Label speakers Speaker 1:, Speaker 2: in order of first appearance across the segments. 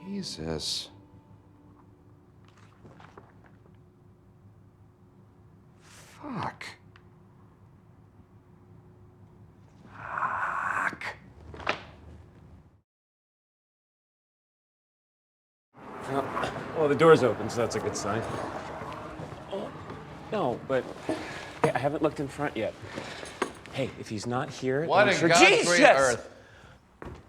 Speaker 1: Jesus. Fuck.
Speaker 2: Well, the door's open, so that's a good sign. Oh, no, but I haven't looked in front yet. Hey, if he's not here,
Speaker 1: What
Speaker 2: then I'm
Speaker 1: in
Speaker 2: sure...
Speaker 1: God's
Speaker 2: Jesus!
Speaker 1: great earth?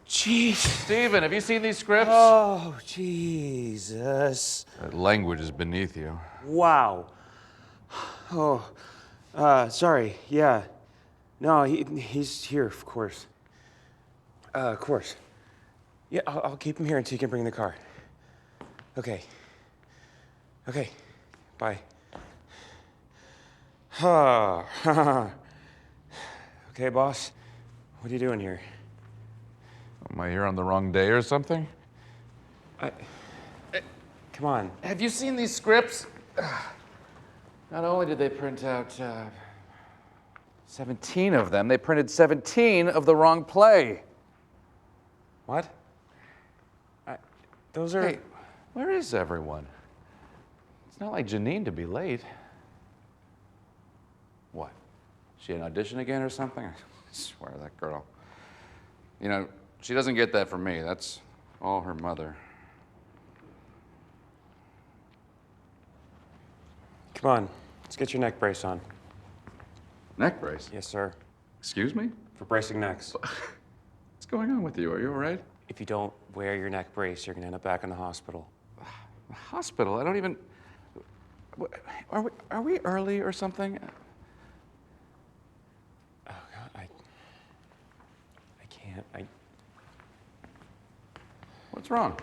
Speaker 2: Jeez.
Speaker 1: Steven, have you seen these scripts?
Speaker 2: Oh, Jesus.
Speaker 1: That language is beneath you.
Speaker 2: Wow. Oh, sorry, yeah. No, he's here, of course. Of course. Yeah, I'll keep him here until you can bring the car. Okay. Okay, bye. Okay, boss, what are you doing here?
Speaker 1: Am I here on the wrong day or something?
Speaker 2: Come on.
Speaker 1: Have you seen these scripts? Not only did they print out 17 of them, they printed 17 of the wrong play.
Speaker 2: What? Those are...
Speaker 1: Hey, where is everyone? It's not like Janine to be late. What? She had an audition again or something? I swear, that girl. You know, she doesn't get that from me. That's all her mother.
Speaker 2: Come on, let's get your neck brace on.
Speaker 1: Neck brace?
Speaker 2: Yes, sir.
Speaker 1: Excuse me?
Speaker 2: For bracing necks.
Speaker 1: What's going on with you? Are you all right?
Speaker 2: If you don't wear your neck brace, you're gonna end up back in the hospital.
Speaker 1: Hospital? I don't even... Are we early or something?
Speaker 2: Oh, God, I can't,
Speaker 1: What's wrong?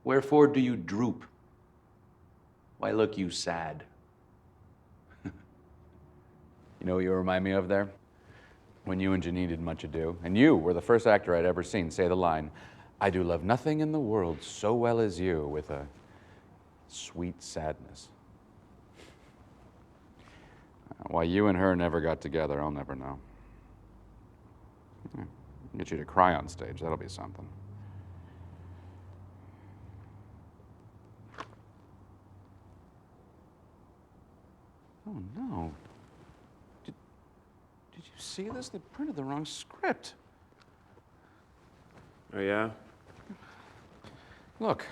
Speaker 3: Wherefore do you droop? Why look you sad? You know what you remind me of there? When you and Janine did Much Ado, and you were the first actor I'd ever seen say the line, "I do love nothing in the world so well as you," with a sweet sadness. Why you and her never got together, I'll never know. Get you to cry on stage, that'll be something. Oh no. Did you see this? They printed the wrong script.
Speaker 2: Oh, yeah?
Speaker 1: Look.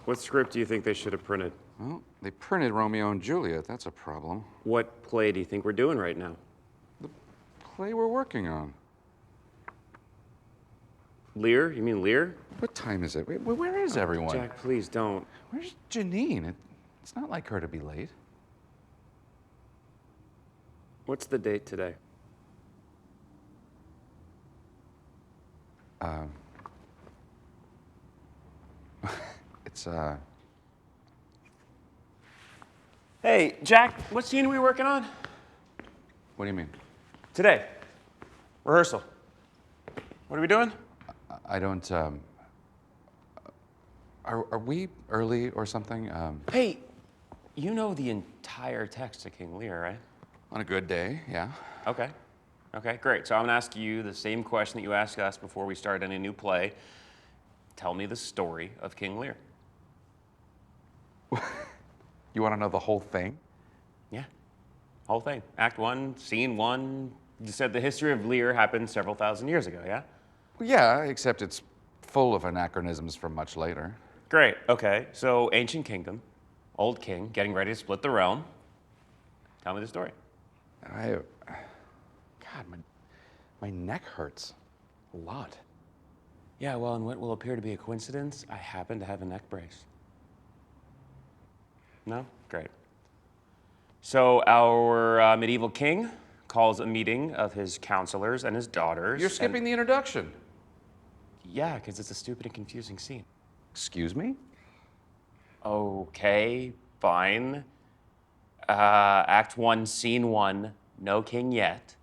Speaker 2: What script do you think they should have printed?
Speaker 1: Well, they printed Romeo and Juliet. That's a problem.
Speaker 2: What play do you think we're doing right now?
Speaker 1: The play we're working on.
Speaker 2: Lear? You mean Lear?
Speaker 1: What time is it? Where is everyone?
Speaker 2: Jack, please don't.
Speaker 1: Where's Janine? It's not like her to be late.
Speaker 2: What's the date today?
Speaker 1: It's,
Speaker 2: Hey, Jack, what scene are we working on?
Speaker 1: What do you mean?
Speaker 2: Today. Rehearsal. What are we doing?
Speaker 1: I don't, Are we early or something?
Speaker 2: Hey, you know the entire text of King Lear, right?
Speaker 1: On a good day, yeah.
Speaker 2: Okay. Okay, great. So I'm gonna ask you the same question that you asked us before we started any new play. Tell me the story of King Lear.
Speaker 1: You want to know the whole thing?
Speaker 2: Yeah, whole thing. Act 1, Scene 1. You said the history of Lear happened several thousand years ago, yeah?
Speaker 1: Well, yeah, except it's full of anachronisms from much later.
Speaker 2: Great, okay. So ancient kingdom, old king, getting ready to split the realm. Tell me the story.
Speaker 1: God, my neck hurts a lot.
Speaker 2: Yeah, well, in what will appear to be a coincidence, I happen to have a neck brace. No? Great. So our medieval king calls a meeting of his counselors and his daughters.
Speaker 1: You're skipping the introduction.
Speaker 2: Yeah, because it's a stupid and confusing scene.
Speaker 1: Excuse me?
Speaker 2: Okay, fine. Act 1, Scene 1, no king yet.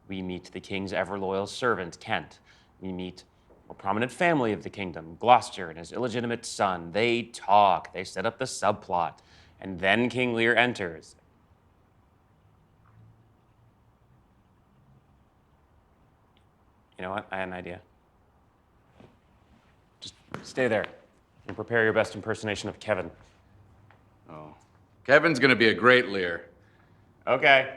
Speaker 2: We meet the king's ever-loyal servant, Kent. We meet a prominent family of the kingdom, Gloucester and his illegitimate son. They talk, they set up the subplot. and then King Lear enters. You know what? I had an idea. Just stay there and prepare your best impersonation of Kevin.
Speaker 1: Oh. Kevin's gonna be a great Lear.
Speaker 2: Okay.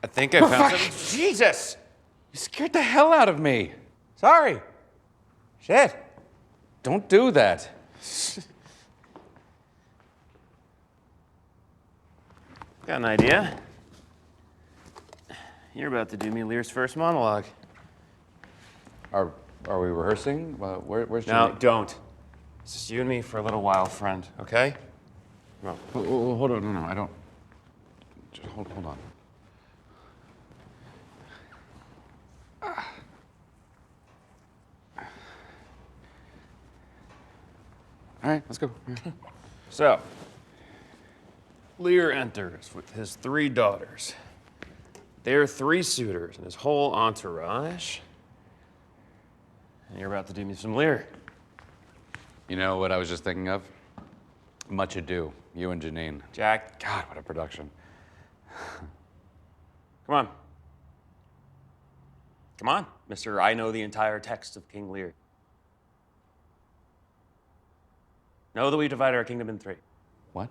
Speaker 2: I think I found something. Jesus!
Speaker 1: You scared the hell out of me.
Speaker 2: Sorry. Shit.
Speaker 1: Don't do that.
Speaker 2: Got an idea. You're about to do me Lear's first monologue.
Speaker 1: Are we rehearsing? Where's
Speaker 2: No,
Speaker 1: Jimmy?
Speaker 2: don't. It's just you and me for a little while, friend, okay? No.
Speaker 1: Hold on, no, I don't. Just hold on. All right, let's go.
Speaker 2: So, Lear enters with his 3 daughters. They're 3 suitors and his whole entourage. And you're about to do me some Lear.
Speaker 1: You know what I was just thinking of? Much Ado, you and Janine.
Speaker 2: Jack,
Speaker 1: God, what a production.
Speaker 2: come on. Come on, Mr. I know the entire text of King Lear. Know that we divided our kingdom in 3.
Speaker 1: What?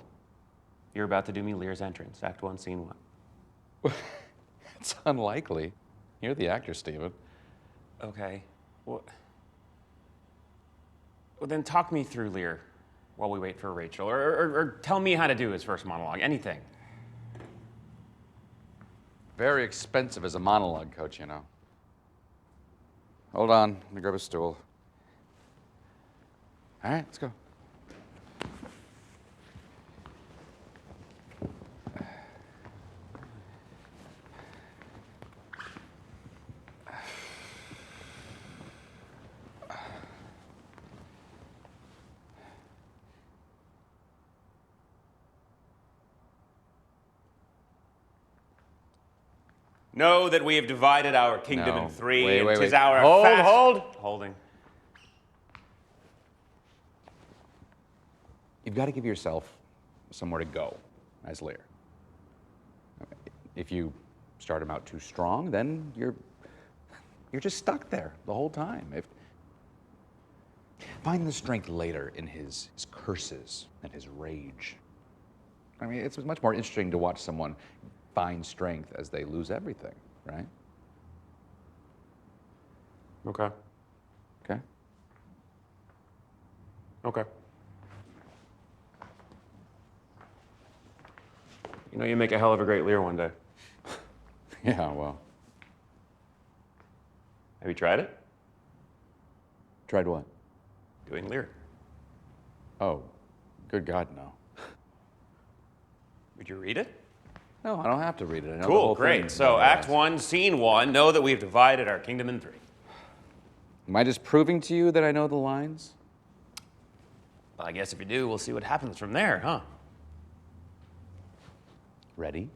Speaker 2: You're about to do me Lear's entrance, Act 1, Scene 1.
Speaker 1: It's unlikely. You're the actor, Steven.
Speaker 2: Okay. Well, then talk me through Lear while we wait for Rachel, or tell me how to do his first monologue, anything.
Speaker 1: Very expensive as a monologue coach, you know. Hold on, let me grab a stool. All right, let's go.
Speaker 2: Know that we have divided our kingdom
Speaker 1: No.
Speaker 2: in 3,
Speaker 1: Wait,
Speaker 2: and
Speaker 1: wait,
Speaker 2: 'tis
Speaker 1: wait.
Speaker 2: our
Speaker 1: Hold.
Speaker 2: Holding.
Speaker 1: You've got to give yourself somewhere to go as Lear. If you start him out too strong, then you're just stuck there the whole time. Find the strength later in his curses and his rage. I mean, it's much more interesting to watch someone find strength as they lose everything, right?
Speaker 2: Okay.
Speaker 1: Okay?
Speaker 2: Okay. You know, you make a hell of a great Lear one day.
Speaker 1: Yeah, well,
Speaker 2: Have you tried it?
Speaker 1: tried what?
Speaker 2: Doing Lear.
Speaker 1: Oh, good God, no.
Speaker 2: Would you read it?
Speaker 1: No, I don't have to read it. I know the
Speaker 2: Cool,
Speaker 1: whole
Speaker 2: great.
Speaker 1: thing.
Speaker 2: So, Act 1, Scene 1, know that we've divided our kingdom in 3.
Speaker 1: Am I just proving to you that I know the lines?
Speaker 2: Well, I guess if you do, we'll see what happens from there, huh?
Speaker 1: Ready?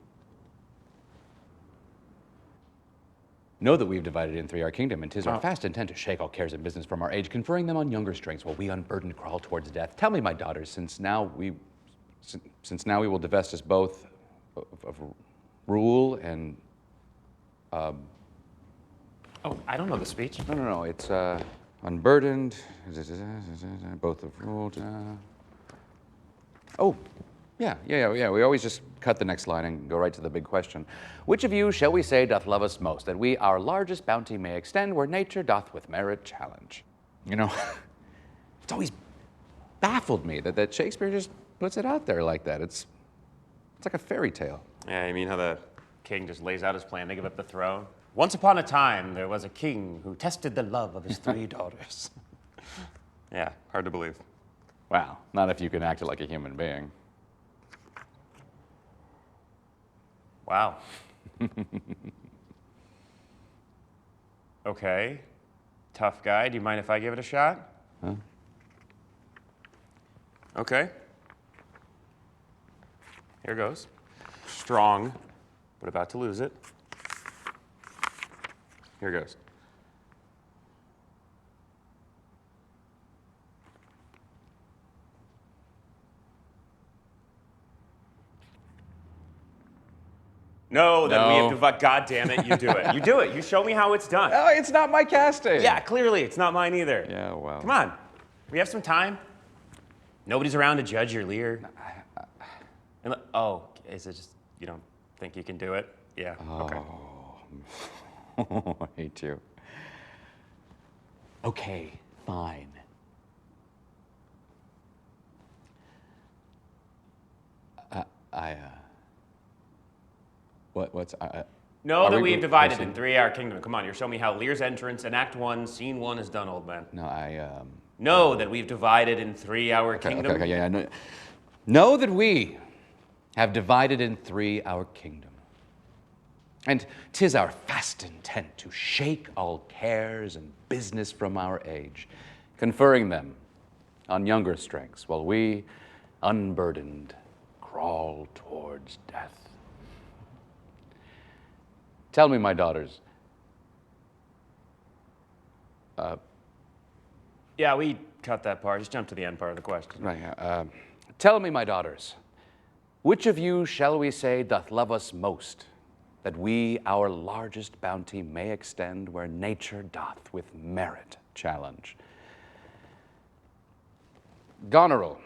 Speaker 1: Know that we've divided in 3 our kingdom, and 'tis our fast intent to shake all cares and business from our age, conferring them on younger strengths, while we unburdened crawl towards death. Tell me, my daughters, since now we will divest us both of rule and
Speaker 2: Oh, I don't know the speech.
Speaker 1: no, it's unburdened, both of rule. Oh, yeah. We always just cut the next line and go right to the big question. Which of you shall we say doth love us most, that we our largest bounty may extend, where nature doth with merit challenge? You know, it's always baffled me that Shakespeare just puts it out there like that. It's like a fairy tale.
Speaker 2: Yeah, you mean how the king just lays out his plan to give up the throne? Once upon a time, there was a king who tested the love of his 3 daughters. Yeah, hard to believe.
Speaker 1: Wow, not if you can act it like a human being.
Speaker 2: Wow. Okay. Tough guy. Do you mind if I give it a shot?
Speaker 1: Huh?
Speaker 2: Okay. Here goes. strong, but about to lose it. Here goes. No, that we have to. God damn it, you do it. You do it. You show me how it's done.
Speaker 1: Oh, it's not my casting.
Speaker 2: Yeah, clearly, it's not mine either.
Speaker 1: Yeah, well.
Speaker 2: Come on. We have some time. Nobody's around to judge your Lear. Oh, is it just you don't think you can do it? Yeah. Okay.
Speaker 1: Oh, I hate you. Okay, fine. What's
Speaker 2: Know
Speaker 1: are
Speaker 2: that
Speaker 1: we
Speaker 2: we've divided
Speaker 1: proceeding?
Speaker 2: in 3-hour kingdom. Come on, you're showing me how Lear's entrance in Act 1, Scene 1 is done, old man.
Speaker 1: No,
Speaker 2: Know that we've divided in 3-hour kingdom.
Speaker 1: Okay, yeah. Know that we have divided in 3 our kingdom. And 'tis our fast intent to shake all cares and business from our age, conferring them on younger strengths, while we, unburdened, crawl towards death. Tell me, my daughters.
Speaker 2: Yeah, we cut that part. Just jump to the end part of the question.
Speaker 1: Right, yeah. Tell me, my daughters, which of you, shall we say, doth love us most, that we our largest bounty may extend where nature doth with merit challenge? Goneril,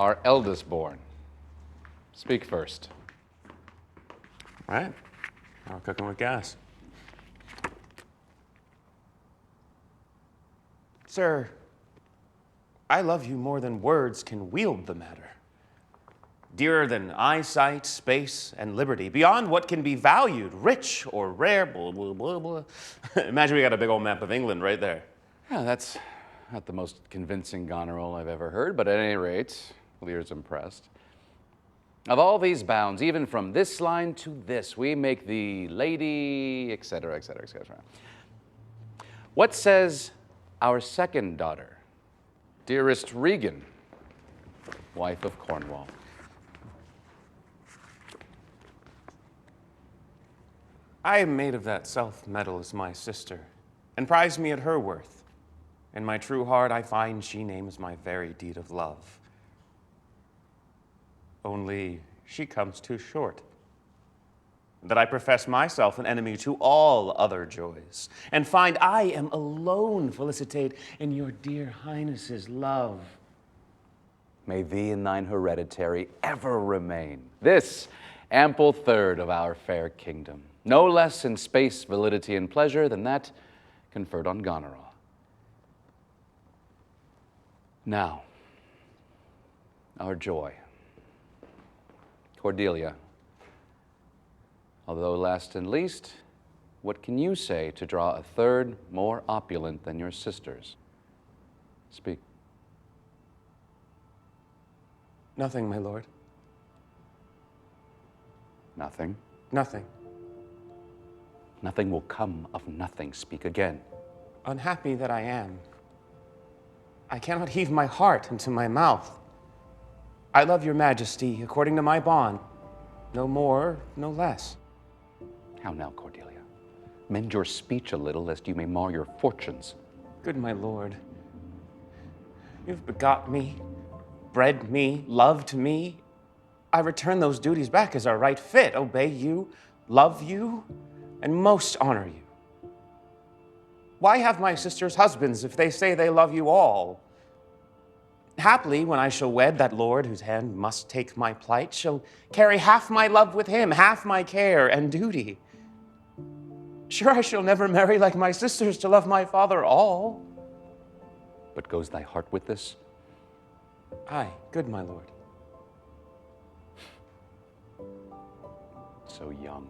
Speaker 1: our eldest born, speak first.
Speaker 2: All right. Now cooking with gas. Sir, I love you more than words can wield the matter. Dearer than eyesight, space, and liberty, beyond what can be valued, rich or rare, blah, blah, blah, blah. Imagine we got a big old map of England right there.
Speaker 1: Yeah, that's not the most convincing Goneril I've ever heard, but at any rate, Lear's impressed. Of all these bounds, even from this line to this, we make the lady, etc., etc., etc. What says our second daughter, dearest Regan, wife of Cornwall?
Speaker 2: I am made of that self-metal as my sister, and prize me at her worth. In my true heart I find she names my very deed of love. Only she comes too short. That I profess myself an enemy to all other joys, and find I am alone felicitate in your dear highness's love.
Speaker 1: May thee and thine hereditary ever remain this ample third of our fair kingdom, no less in space, validity, and pleasure than that conferred on Goneril. Now, our joy. Cordelia, although last and least, what can you say to draw a third more opulent than your sisters? Speak.
Speaker 2: Nothing, my lord.
Speaker 1: Nothing.
Speaker 2: Nothing.
Speaker 1: Nothing will come of nothing. Speak again.
Speaker 2: Unhappy that I am, I cannot heave my heart into my mouth. I love your majesty according to my bond, no more, no less.
Speaker 1: How now, Cordelia? Mend your speech a little, lest you may mar your fortunes.
Speaker 2: Good my lord, you've begot me, bred me, loved me. I return those duties back as our right fit, obey you, love you, and most honor you. Why have my sisters husbands if they say they love you all? Haply, when I shall wed that lord whose hand must take my plight, shall carry half my love with him, half my care and duty. Sure, I shall never marry like my sisters to love my father all.
Speaker 1: But goes thy heart with this?
Speaker 2: Aye, good my lord.
Speaker 1: So young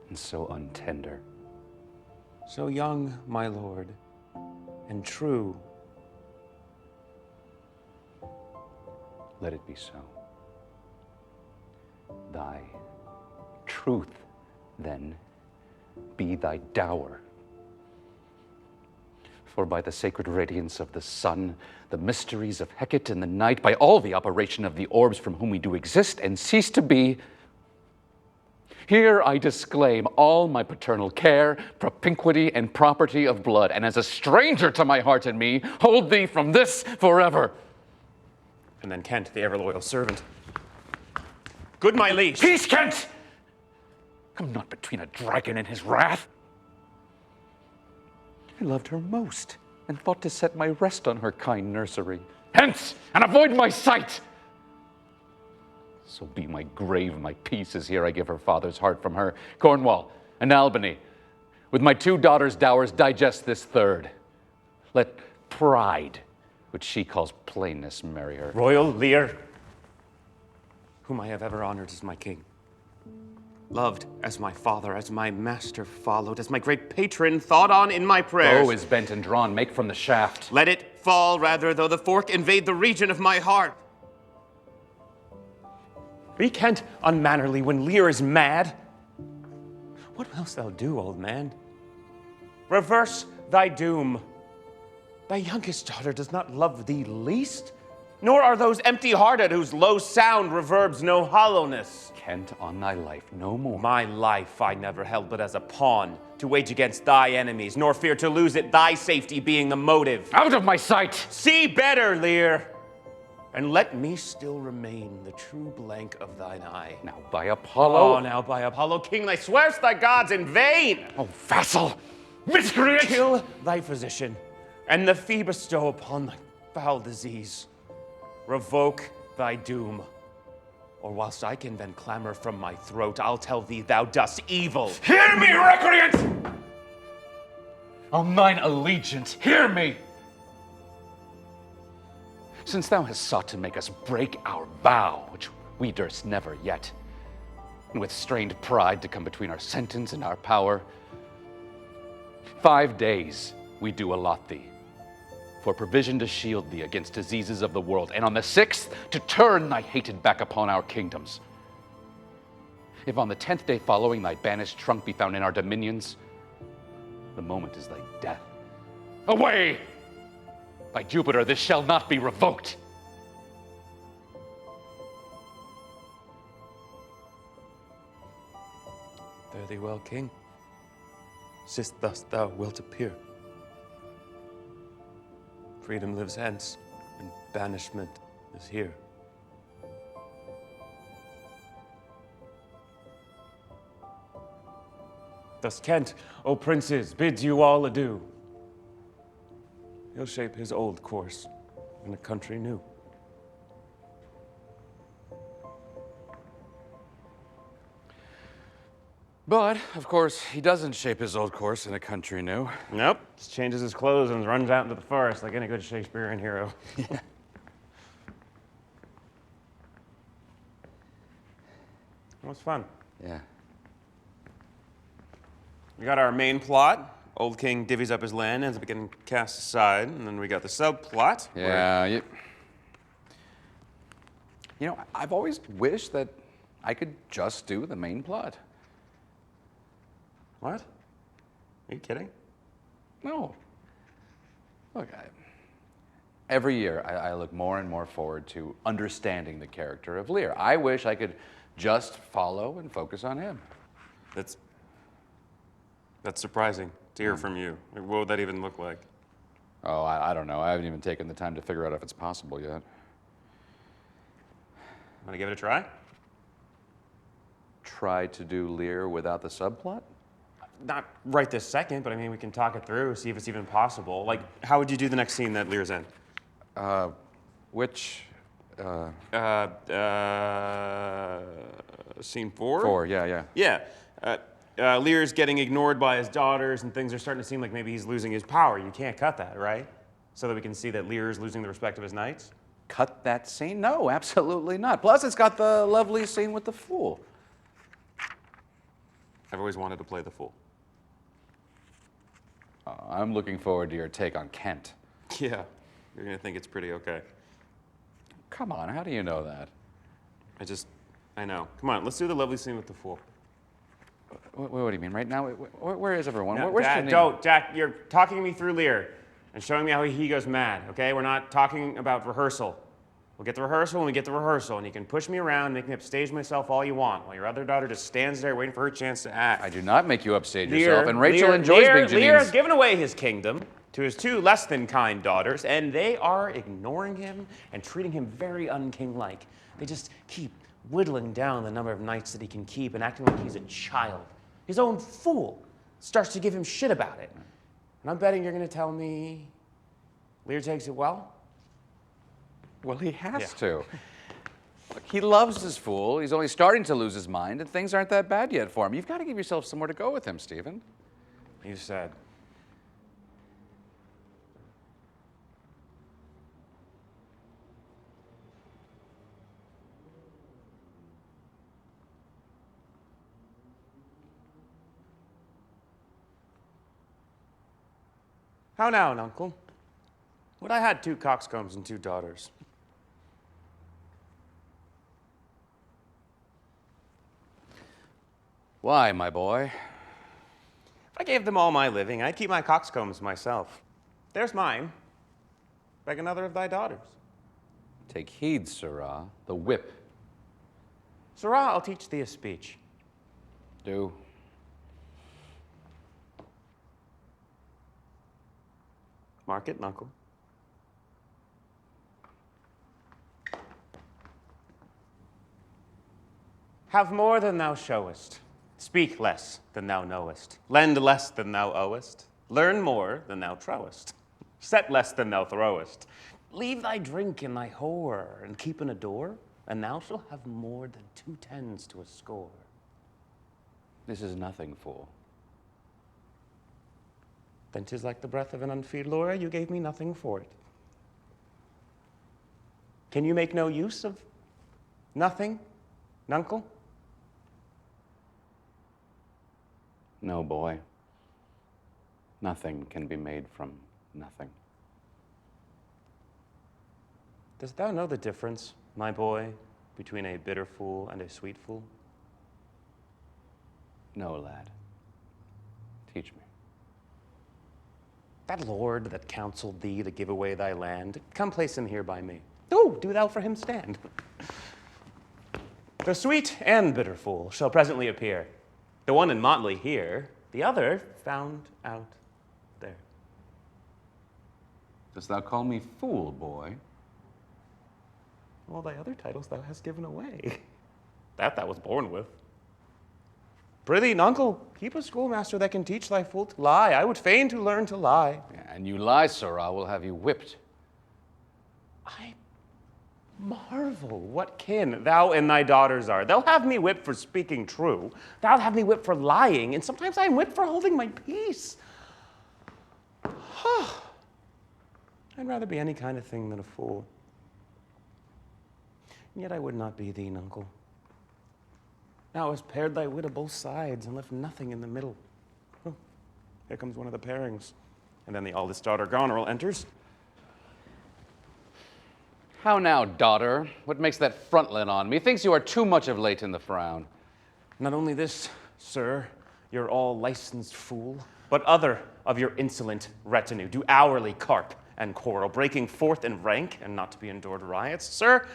Speaker 1: and so untender.
Speaker 2: So young, my lord, and true.
Speaker 1: Let it be so. Thy truth, then, be thy dower. For by the sacred radiance of the sun, the mysteries of Hecate in the night, by all the operation of the orbs from whom we do exist and cease to be, here I disclaim all my paternal care, propinquity, and property of blood, and as a stranger to my heart and me, hold thee from this forever.
Speaker 2: And then Kent, the ever-loyal servant. Good my liege.
Speaker 1: Peace, Kent! Come not between a dragon and his wrath. I loved her most, and thought to set my rest on her kind nursery. Hence, and avoid my sight! So be my grave, my peace, as here I give her father's heart from her. Cornwall and Albany, with my 2 daughters' dowers, digest this third. Let pride, which she calls plainness, marry her.
Speaker 2: Royal Lear, whom I have ever honored as my king. Loved as my father, as my master followed, as my great patron thought on in my prayers.
Speaker 1: Bow is bent and drawn, make from the shaft.
Speaker 2: Let it fall, rather, though the fork invade the region of my heart. Be Kent unmannerly when Lear is mad? What else thou do, old man? Reverse thy doom. Thy youngest daughter does not love thee least, nor are those empty-hearted whose low sound reverbs no hollowness.
Speaker 1: Kent, on thy life, no more.
Speaker 2: My life I never held but as a pawn to wage against thy enemies, nor fear to lose it, thy safety being the motive.
Speaker 1: Out of my sight!
Speaker 2: See better, Lear, and let me still remain the true blank of thine eye.
Speaker 1: Now by Apollo.
Speaker 2: Oh, now by Apollo, king, thou swearst thy gods in vain.
Speaker 1: Oh, vassal! Miscreant!
Speaker 2: Kill thy physician, and the fee bestow upon thy foul disease. Revoke thy doom, or whilst I can then clamor from my throat, I'll tell thee thou dost evil.
Speaker 1: Hear me, recreant! On thine allegiance, hear me! Since thou hast sought to make us break our vow, which we durst never yet, and with strained pride to come between our sentence and our power, 5 days we do allot thee, for provision to shield thee against diseases of the world, and on the 6th to turn thy hated back upon our kingdoms. If on the 10th day following thy banished trunk be found in our dominions, the moment is thy death. Away! By Jupiter, this shall not be revoked.
Speaker 2: Fare thee well, king. Since thus thou wilt appear. Freedom lives hence, and banishment is here. Thus Kent, O princes, bids you all adieu. He'll shape his old course in a country new.
Speaker 1: But, of course, he doesn't shape his old course in a country new.
Speaker 2: Nope. Just changes his clothes and runs out into the forest like any good Shakespearean hero.
Speaker 1: Yeah.
Speaker 2: It was fun.
Speaker 1: Yeah.
Speaker 2: We got our main plot. Old King divvies up his land, ends up getting cast aside, and then we got the subplot.
Speaker 1: Yeah. You know, I've always wished that I could just do the main plot.
Speaker 2: What? Are you kidding?
Speaker 1: No. Look, every year I look more and more forward to understanding the character of Lear. I wish I could just follow and focus on him.
Speaker 2: That's surprising to hear from you. What would that even look like?
Speaker 1: Oh, I don't know. I haven't even taken the time to figure out if it's possible yet.
Speaker 2: Want to give it a try?
Speaker 1: Try to do Lear without the subplot?
Speaker 2: Not right this second, but I mean, we can talk it through, see if it's even possible. Like, how would you do the next scene that Lear's in?
Speaker 1: Which?
Speaker 2: Scene 4?
Speaker 1: 4, yeah.
Speaker 2: Yeah. Lear's getting ignored by his daughters, and things are starting to seem like maybe he's losing his power. You can't cut that, right? So that we can see that Lear's losing the respect of his knights?
Speaker 1: Cut that scene? No, absolutely not. Plus, it's got the lovely scene with the fool.
Speaker 2: I've always wanted to play the fool.
Speaker 1: I'm looking forward to your take on Kent.
Speaker 2: Yeah, you're gonna think it's pretty okay.
Speaker 1: Come on, how do you know that?
Speaker 2: I know. Come on, let's do the lovely scene with the fool.
Speaker 1: What do you mean, right now? Where is everyone?
Speaker 2: No,
Speaker 1: Where's
Speaker 2: Jack,
Speaker 1: Janine?
Speaker 2: don't, Jack, you're talking me through Lear. and showing me how he goes mad, okay? We're not talking about rehearsal. We'll get the rehearsal when we get the rehearsal, and you can push me around, make me upstage myself all you want, while your other daughter just stands there waiting for her chance to act.
Speaker 1: I do not make you upstage yourself, and Rachel enjoys
Speaker 2: Lear,
Speaker 1: being Janine's...
Speaker 2: Lear has given away his kingdom to his two less than kind daughters, and they are ignoring him and treating him very unking-like. They just keep whittling down the number of nights that he can keep and acting like he's a child. His own fool starts to give him shit about it. And I'm betting you're going to tell me Lear takes it well?
Speaker 1: Well, he has to. Look, he loves his fool. He's only starting to lose his mind, and things aren't that bad yet for him. You've got to give yourself somewhere to go with him, Stephen.
Speaker 2: You said. How now, Uncle? Would I had 2 coxcombs and 2 daughters?
Speaker 1: Why, my boy?
Speaker 2: If I gave them all my living, I'd keep my coxcombs myself. There's mine. Beg another of thy daughters.
Speaker 1: Take heed, sirrah. The whip.
Speaker 2: Sirrah, I'll teach thee a speech.
Speaker 1: Do.
Speaker 2: Mark it, Uncle. Have more than thou showest. Speak less than thou knowest. Lend less than thou owest. Learn more than thou trowest. Set less than thou throwest. Leave thy drink in thy whore, and keep in a door, and thou shalt have more than 2 tens to a score.
Speaker 1: This is nothing, fool.
Speaker 2: Then 'tis like the breath of an unfeed Laura, you gave me nothing for it. Can you make no use of nothing, Nuncle?
Speaker 1: No, boy. Nothing can be made from nothing.
Speaker 2: Dost thou know the difference, my boy, between a bitter fool and a sweet fool?
Speaker 1: No, lad. Teach me.
Speaker 2: That lord that counseled thee to give away thy land, come place him here by me. Oh, do thou for him stand. The sweet and bitter fool shall presently appear. The one in motley here, the other found out there.
Speaker 1: Dost thou call me fool, boy?
Speaker 2: All thy other titles thou hast given away. That thou was born with. Prithee, Nuncle, keep a schoolmaster that can teach thy fool to lie. I would fain to learn to lie.
Speaker 1: Yeah, and you lie, sirrah, will have you whipped.
Speaker 2: I marvel what kin thou and thy daughters are. They'll have me whipped for speaking true. Thou'lt have me whipped for lying, and sometimes I am whipped for holding my peace. I'd rather be any kind of thing than a fool. And yet I would not be thee, Nuncle. Thou hast pared thy wit of both sides and left nothing in the middle. Oh, here comes one of the pairings. And then the eldest daughter Goneril enters.
Speaker 1: How now, daughter? What makes that frontlet on? Methinks you are too much of late in the frown.
Speaker 2: Not only this, sir, you're all licensed fool, but other of your insolent retinue do hourly carp and quarrel, breaking forth in rank and not to be endured riots. Sir,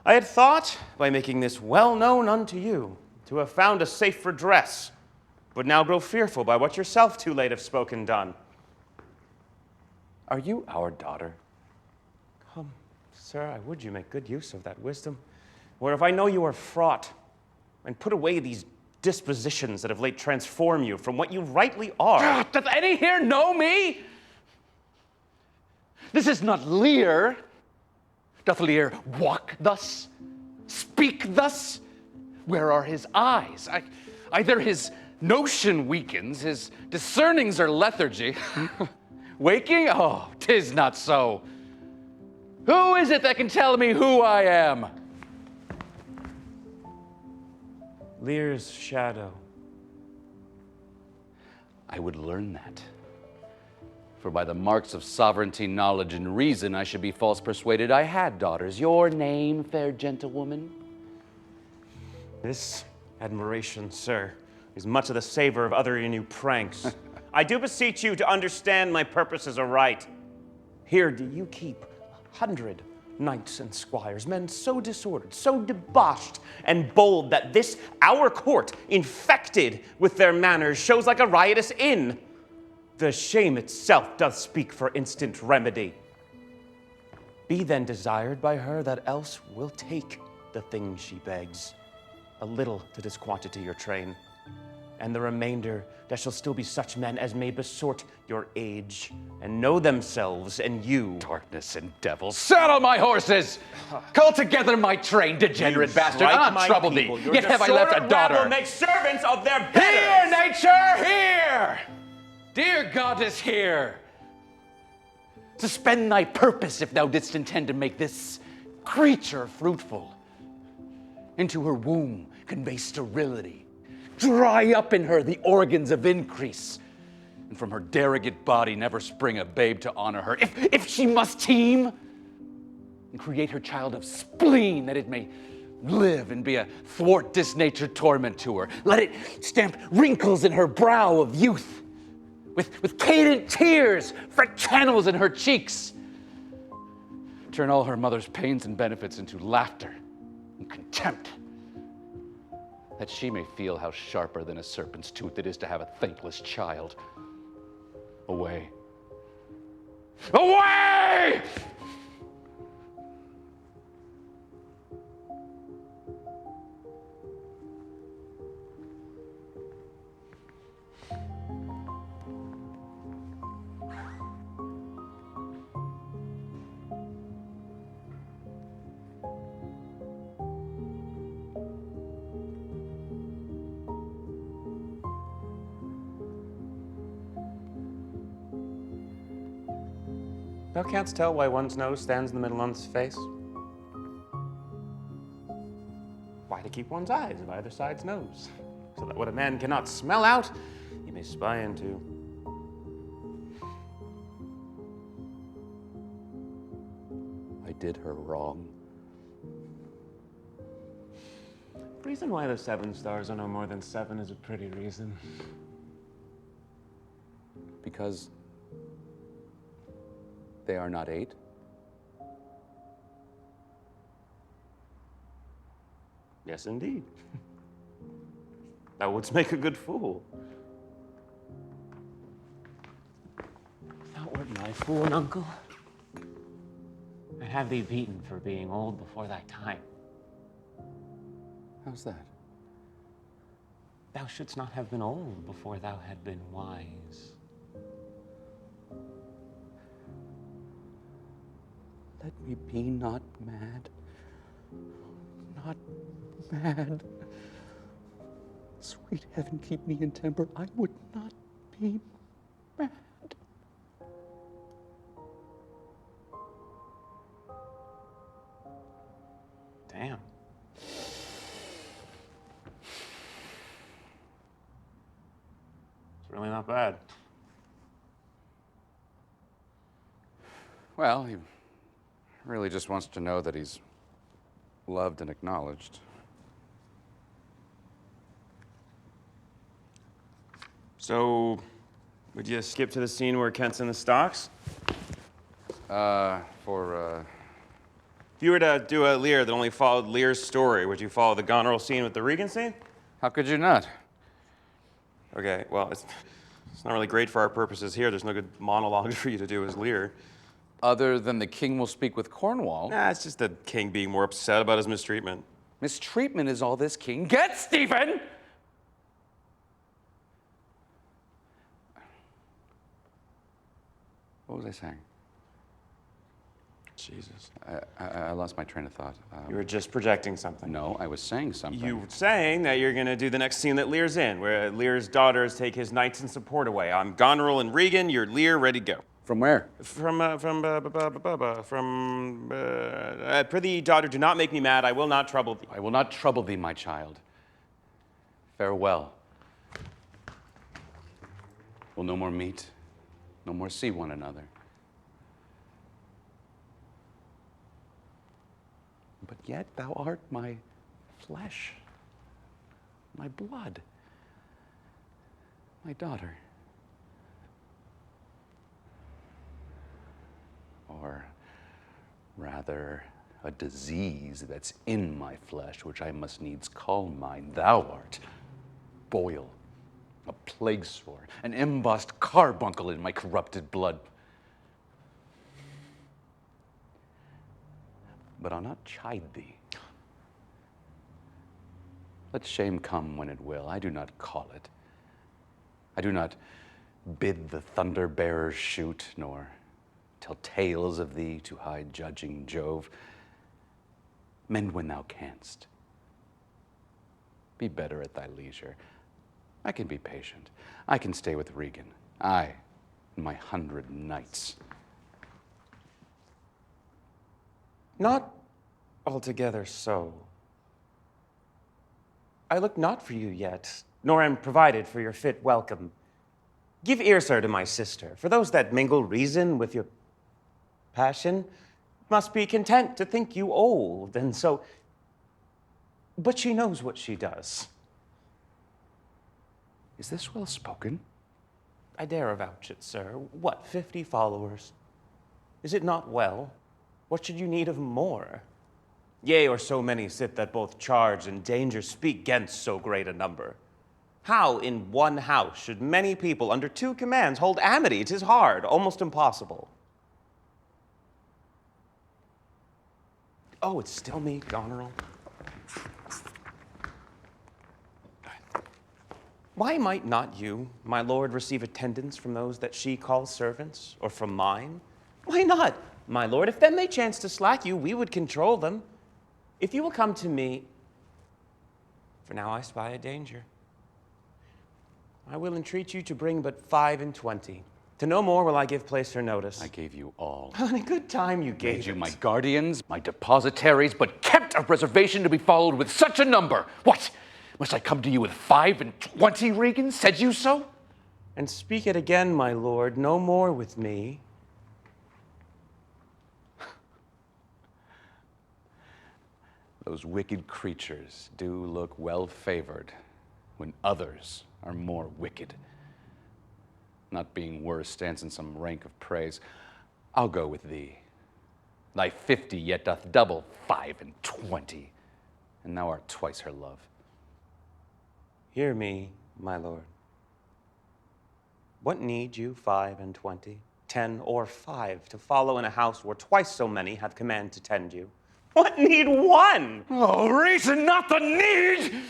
Speaker 2: I had thought, by making this well known unto you, to have found a safe redress, but now grow fearful by what yourself too late have spoken done.
Speaker 1: Are you our daughter?
Speaker 2: Come, sir, I would you make good use of that wisdom, where if I know you are fraught, and put away these dispositions that have late transformed you from what you rightly are.
Speaker 1: Doth any here know me? This is not Lear. Doth Lear walk thus? Speak thus? Where are his eyes? Either his notion weakens, his discernings are lethargy. Waking? Oh, 'tis not so. Who is it that can tell me who I am?
Speaker 2: Lear's shadow.
Speaker 1: I would learn that. For by the marks of sovereignty, knowledge, and reason, I should be false persuaded I had daughters. Your name, fair gentlewoman?
Speaker 2: This admiration, sir, is much of the savor of other new pranks. I do beseech you to understand my purposes aright. Here do you keep 100 knights and squires, men so disordered, so debauched and bold that this our court, infected with their manners, shows like a riotous inn. The shame itself doth speak for instant remedy. Be then desired by her that else will take the thing she begs, a little to this quantity your train, and the remainder there shall still be such men as may besort your age, and know themselves and you.
Speaker 1: Darkness and devils, saddle my horses! Call together my train, degenerate bastard! I'll not trouble thee, yet have I left a daughter.
Speaker 2: Will make servants of their betters.
Speaker 1: Here, nature, here! Dear goddess, here! Suspend thy purpose if thou didst intend to make this creature fruitful. Into her womb convey sterility. Dry up in her the organs of increase. And from her derogate body never spring a babe to honor her. If she must teem, and create her child of spleen that it may live and be a thwart disnatured torment to her. Let it stamp wrinkles in her brow of youth. With cadent tears, fret channels in her cheeks. Turn all her mother's pains and benefits into laughter and contempt, that she may feel how sharper than a serpent's tooth it is to have a thankless child. Away. Away!
Speaker 2: Thou canst tell why one's nose stands in the middle of one's face? Why, to keep one's eyes of either side's nose, so that what a man cannot smell out, he may spy into.
Speaker 1: I did her wrong.
Speaker 2: The reason why the 7 stars are no more than 7 is a pretty reason.
Speaker 1: Because they are not 8?
Speaker 2: Yes, indeed. Thou wouldst make a good fool. Thou wert my fool, uncle. I'd have thee beaten for being old before thy time.
Speaker 1: How's that?
Speaker 2: Thou shouldst not have been old before thou had been wise.
Speaker 1: Let me be not mad. Not mad. Sweet heaven, keep me in temper. I would not be mad.
Speaker 2: Damn. It's really not bad.
Speaker 1: Well, he really just wants to know that he's loved and acknowledged.
Speaker 2: So, would you skip to the scene where Kent's in the stocks?
Speaker 1: For,
Speaker 2: If you were to do a Lear that only followed Lear's story, would you follow the Goneril scene with the Regan scene?
Speaker 1: how could you not?
Speaker 2: Okay, well, it's not really great for our purposes here. There's no good monologue for you to do as Lear.
Speaker 1: Other than the king will speak with Cornwall.
Speaker 2: Nah, it's just the king being more upset about his mistreatment.
Speaker 1: Mistreatment is all this king gets, Stephen! What was I saying?
Speaker 2: Jesus.
Speaker 1: I lost my train of thought.
Speaker 2: You were just projecting something.
Speaker 1: No, I was saying something.
Speaker 2: You were saying that you're going to do the next scene that Lear's in, where Lear's daughters take his knights and support away. I'm Goneril and Regan, you're Lear, ready to go.
Speaker 1: From where?
Speaker 2: Prithee, daughter, do not make me mad. I will not trouble thee.
Speaker 1: I will not trouble thee, my child. Farewell. We'll no more meet, no more see one another. But yet thou art my flesh, my blood, my daughter. or rather a disease that's in my flesh, which I must needs call mine. Thou art boil, a plague sore, an embossed carbuncle in my corrupted blood. But I'll not chide thee. Let shame come when it will. I do not call it. I do not bid the thunder bearers shoot, nor tell tales of thee to high judging Jove. Mend when thou canst. Be better at thy leisure. I can be patient. I can stay with Regan. I and my 100 knights.
Speaker 2: Not altogether so. I look not for you yet, nor am provided for your fit welcome. Give ear, sir, to my sister, for those that mingle reason with your passion must be content to think you old, and so... But she knows what she does.
Speaker 1: Is this well spoken?
Speaker 2: I dare avouch it, sir. What, 50 followers? Is it not well? What should you need of more? Yea, or so many sit that both charge and danger speak against so great a number. How in one house should many people under 2 commands hold amity? 'Tis hard, almost impossible. Oh, it's still me, Goneril. Why might not you, my lord, receive attendance from those that she calls servants, or from mine? Why not, my lord? If then they chance to slack you, we would control them. If you will come to me, for now I spy a danger. I will entreat you to bring but 5 and 20. To no more will I give place or notice.
Speaker 1: I gave you all.
Speaker 2: On a good time you gave
Speaker 1: Made you
Speaker 2: it.
Speaker 1: my guardians, my depositaries, but kept a reservation to be followed with such a number. What? Must I come to you with 5 and 20, Regan? Said you so?
Speaker 2: And speak it again, my lord, no more with me.
Speaker 1: Those wicked creatures do look well favored when others are more wicked. Not being worse stands in some rank of praise. I'll go with thee. Thy 50 yet doth double 5 and 20, and thou art twice her love.
Speaker 2: Hear me, my lord. What need you 5 and 20, 10 or 5 to follow in a house where twice so many have command to tend you? What need 1?
Speaker 1: Oh, reason not the need!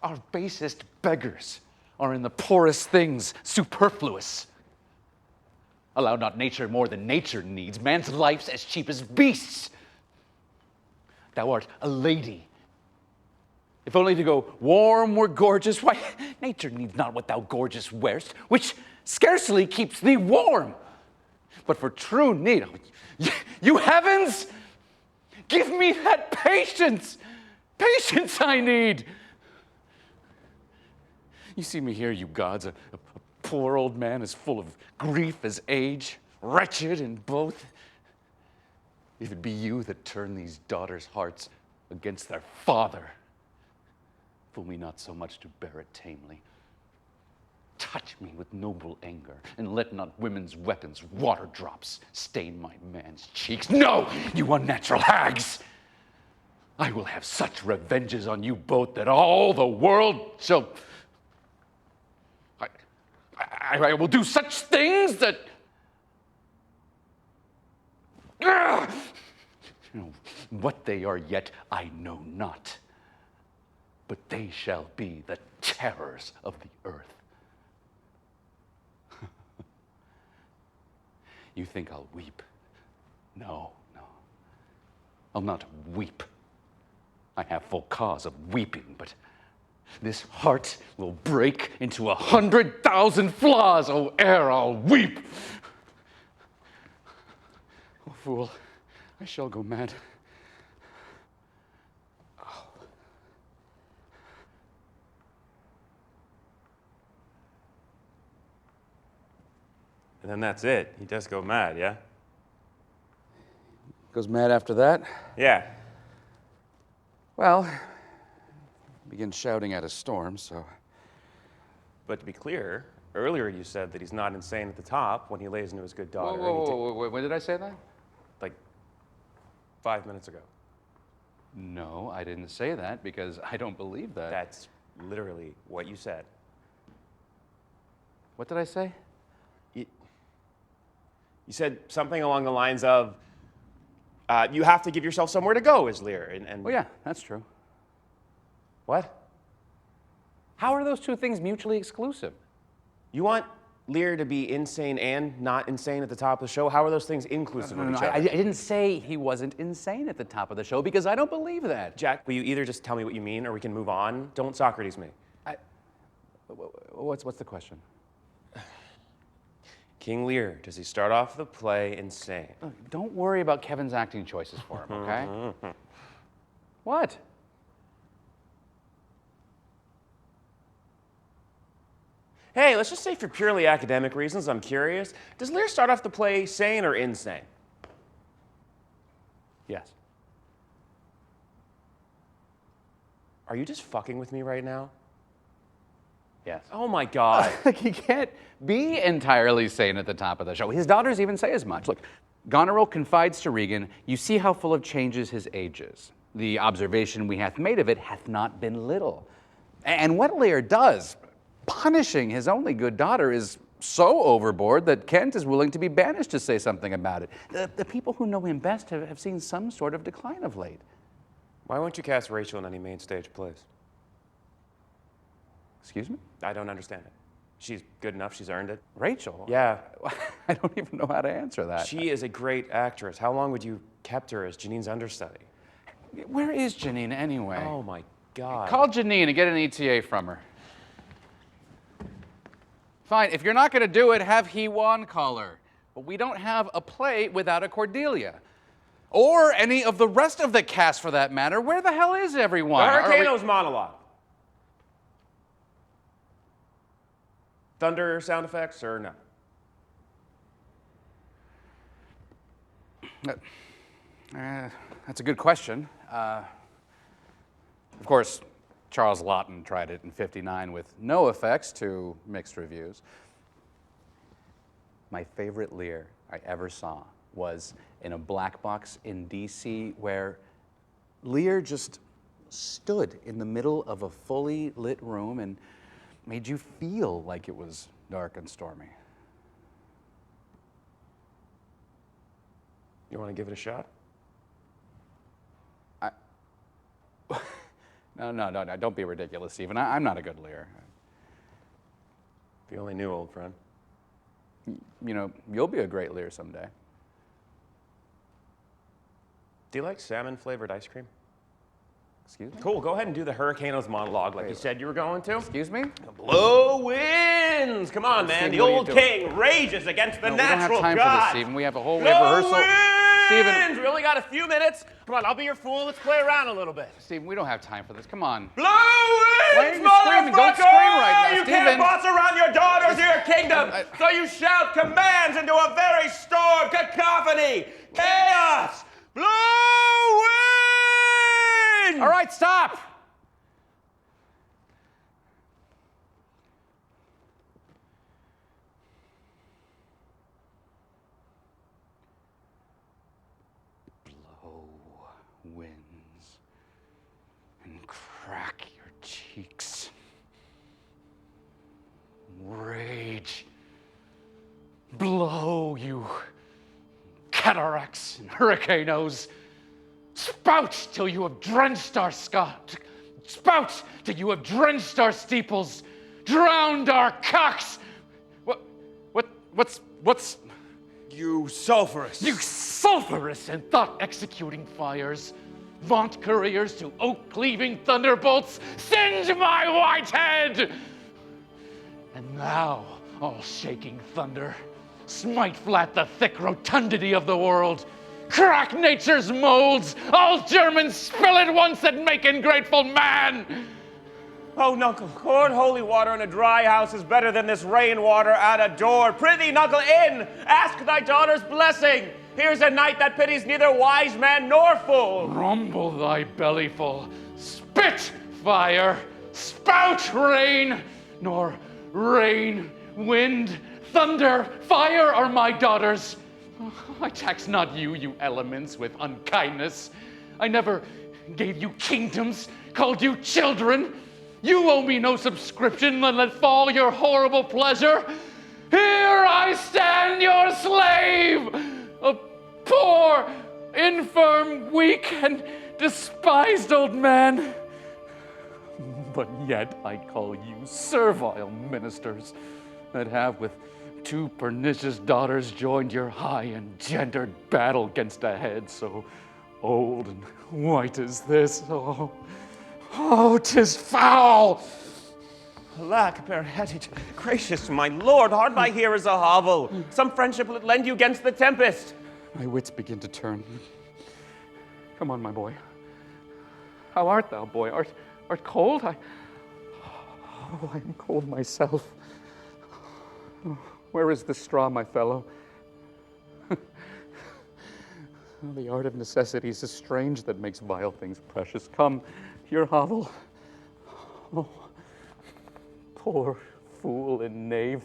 Speaker 1: Our basest beggars are in the poorest things superfluous. Allow not nature more than nature needs. Man's life's as cheap as beasts. Thou art a lady. If only to go warm or gorgeous, why, nature needs not what thou gorgeous wearest, which scarcely keeps thee warm. But for true need, you heavens, give me that patience. Patience I need. You see me here, you gods, a poor old man as full of grief as age, wretched in both. If it be you that turn these daughters' hearts against their father, fool me not so much to bear it tamely. Touch me with noble anger, and let not women's weapons, water drops, stain my man's cheeks. No, you unnatural hags! I will have such revenges on you both that all the world shall... I will do such things that... What they are yet, I know not. But they shall be the terrors of the earth. You think I'll weep? No, no. I'll not weep. I have full cause of weeping, but this heart will break into 100,000 flaws, oh, ere I'll weep. Oh, fool, I shall go mad.
Speaker 2: And then that's it. He does go mad, yeah?
Speaker 1: Goes mad after that?
Speaker 2: Yeah.
Speaker 1: Well, begins shouting at a storm, so...
Speaker 2: But to be clear, Earlier you said that he's not insane at the top when he lays into his good
Speaker 1: Whoa,
Speaker 2: daughter.
Speaker 1: whoa, when did I say that?
Speaker 2: Like 5 minutes ago.
Speaker 1: No, I didn't say that because I don't believe that.
Speaker 2: That's literally what you said.
Speaker 1: What did I say?
Speaker 2: You said something along the lines of, you have to give yourself somewhere to go as Lear. And
Speaker 1: Oh, yeah, that's true.
Speaker 2: What?
Speaker 1: How are those two things mutually exclusive?
Speaker 2: You want Lear to be insane and not insane at the top of the show? How are those things inclusive of each other?
Speaker 1: I didn't say he wasn't insane at the top of the show because I don't believe that.
Speaker 2: Jack, will you either just tell me what you mean or we can move on? Don't Socrates me.
Speaker 1: What's the question?
Speaker 2: King Lear, does he start off the play insane?
Speaker 1: Look, don't worry about Kevin's acting choices for him, okay? What?
Speaker 2: Hey, let's just say for purely academic reasons, I'm curious. Does Lear start off the play sane or insane?
Speaker 1: Yes.
Speaker 2: Are you just fucking with me right now?
Speaker 1: Yes.
Speaker 2: Oh my God.
Speaker 1: Like, he can't be entirely sane at the top of the show. His daughters even say as much. Look, Goneril confides to Regan, you see how full of changes his age is. The observation we hath made of it hath not been little. And what Lear does, punishing his only good daughter, is so overboard that Kent is willing to be banished to say something about it. The people who know him best have seen some sort of decline of late.
Speaker 2: Why won't you cast Rachel in any main stage plays?
Speaker 1: Excuse me?
Speaker 2: I don't understand it. She's good enough, she's earned it.
Speaker 1: Rachel?
Speaker 2: Yeah.
Speaker 1: I don't even know how to answer that.
Speaker 2: She is a great actress. How long would you kept her as Janine's understudy?
Speaker 1: Where is Janine anyway?
Speaker 2: Oh my God.
Speaker 1: Call Janine and get an ETA from her. Fine, if you're not going to do it, have He-Wan call her. But we don't have a play without a Cordelia. Or any of the rest of the cast, for that matter. Where the hell is everyone?
Speaker 2: The Hurricane's monologue. Thunder sound effects or no?
Speaker 1: That's a good question. Of course, Charles Laughton tried it in '59 with no effects to mixed reviews. My favorite Lear I ever saw was in a black box in DC where Lear just stood in the middle of a fully lit room and made you feel like it was dark and stormy.
Speaker 2: You want to give it a shot?
Speaker 1: No, don't be ridiculous, Stephen. I'm not a good Lear.
Speaker 2: If you only knew, old friend.
Speaker 1: You know, you'll be a great Lear someday.
Speaker 2: Do you like salmon-flavored ice cream?
Speaker 1: Excuse me?
Speaker 2: Cool, go ahead and do the Hurricane's monologue like you said you were going to.
Speaker 1: Excuse me?
Speaker 2: Blow winds! Come on, man.
Speaker 1: Stephen,
Speaker 2: The
Speaker 1: what are you
Speaker 2: old
Speaker 1: doing?
Speaker 2: king rages against the natural
Speaker 1: we don't have time
Speaker 2: god.
Speaker 1: for this, Stephen. We have a whole
Speaker 2: Blow
Speaker 1: rehearsal.
Speaker 2: winds!
Speaker 1: Stephen.
Speaker 2: We only got a few minutes. Come on, I'll be your fool. Let's play around a little bit.
Speaker 1: Stephen, we don't have time for this. Come on.
Speaker 2: Blow
Speaker 1: Why are
Speaker 2: winds,
Speaker 1: you screaming? Don't scream right now,
Speaker 2: You
Speaker 1: Stephen.
Speaker 2: can't boss around your daughters or your kingdom, so you shout commands into a very storm, cacophony, chaos. Blow winds!
Speaker 1: All right, stop! Blow winds and crack your cheeks. Rage. Blow, you cataracts and hurricanes. Spout till you have drenched our spout till you have drenched our steeples, drowned our cocks. What's
Speaker 2: You sulphurous.
Speaker 1: you sulphurous and thought-executing fires, vaunt couriers to oak-cleaving thunderbolts, singe my white head! And thou, all shaking thunder, smite flat the thick rotundity of the world, crack nature's molds, all Germans spill at once and make ingrateful man!
Speaker 2: Oh, Knuckle, poured holy water in a dry house is better than this rainwater at a door. Prithee, Knuckle, in! Ask thy daughter's blessing! Here's a knight that pities neither wise man nor fool!
Speaker 1: Rumble thy bellyful, spit fire, spout rain, nor rain wind, thunder, fire are my daughters. I tax not you, you elements, with unkindness. I never gave you kingdoms, called you children. You owe me no subscription, and let fall your horrible pleasure. Here I stand, your slave, a poor, infirm, weak, and despised old man. But yet I call you servile ministers that have with 2 pernicious daughters joined your high engendered battle against a head so old and white as this. Oh, 'tis foul!
Speaker 2: Alack, Perhetit, gracious my lord, hard by here is a hovel. Some friendship will lend you against the tempest.
Speaker 1: My wits begin to turn. Come on, my boy. How art thou, boy? Art cold? I am cold myself. Where is the straw, my fellow? The art of necessity is strange that makes vile things precious. Come, your hovel. Oh, poor fool and knave.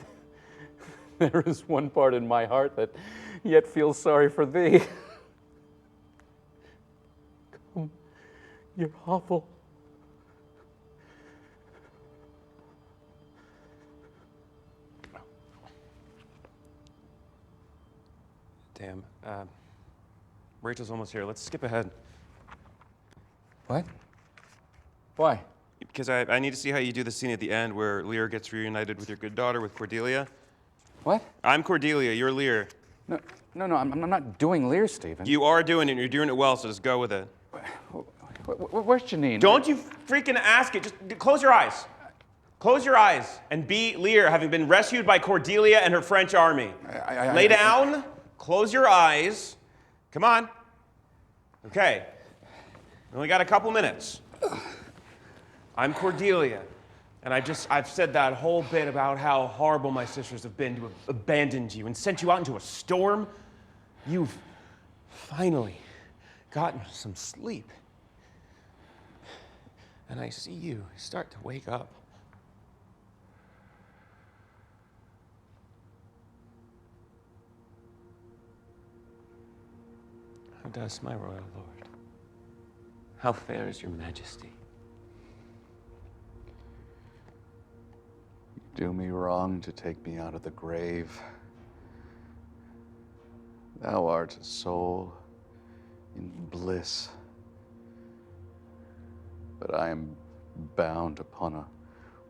Speaker 1: There is one part in my heart that yet feels sorry for thee. Come, your hovel.
Speaker 2: Damn. Rachel's almost here. Let's skip ahead.
Speaker 1: What? Why?
Speaker 2: Because I need to see how you do the scene at the end where Lear gets reunited with your good daughter, with Cordelia.
Speaker 1: What?
Speaker 2: I'm Cordelia, you're Lear.
Speaker 1: No, I'm not doing Lear, Stephen.
Speaker 2: You are doing it, and you're doing it well, so just go with it.
Speaker 1: Where's Janine?
Speaker 2: Don't you freaking ask it. Just close your eyes. Close your eyes and be Lear, having been rescued by Cordelia and her French army. Lay down, close your eyes. Come on. Okay. We only got a couple minutes. I'm Cordelia, and I've said that whole bit about how horrible my sisters have been to have abandoned you and sent you out into a storm. You've finally gotten some sleep. And I see you start to wake up. How does my royal lord? How fair is your majesty?
Speaker 3: You do me wrong to take me out of the grave. Thou art a soul in bliss, but I am bound upon a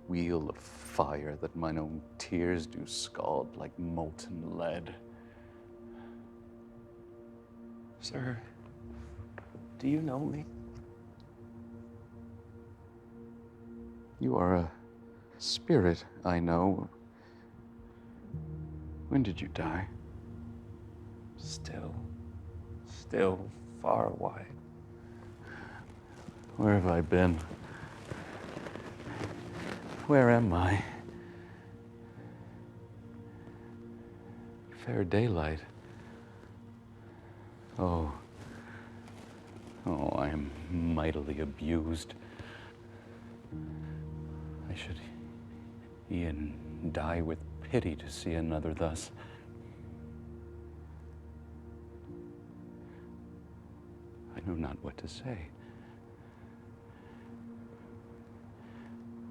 Speaker 3: wheel of fire that mine own tears do scald like molten lead.
Speaker 2: Sir, do you know me?
Speaker 3: You are a spirit, I know. When did you die?
Speaker 2: Still far away.
Speaker 3: Where have I been? Where am I? Fair daylight. Oh, I am mightily abused. I should e'en die with pity to see another thus. I know not what to say.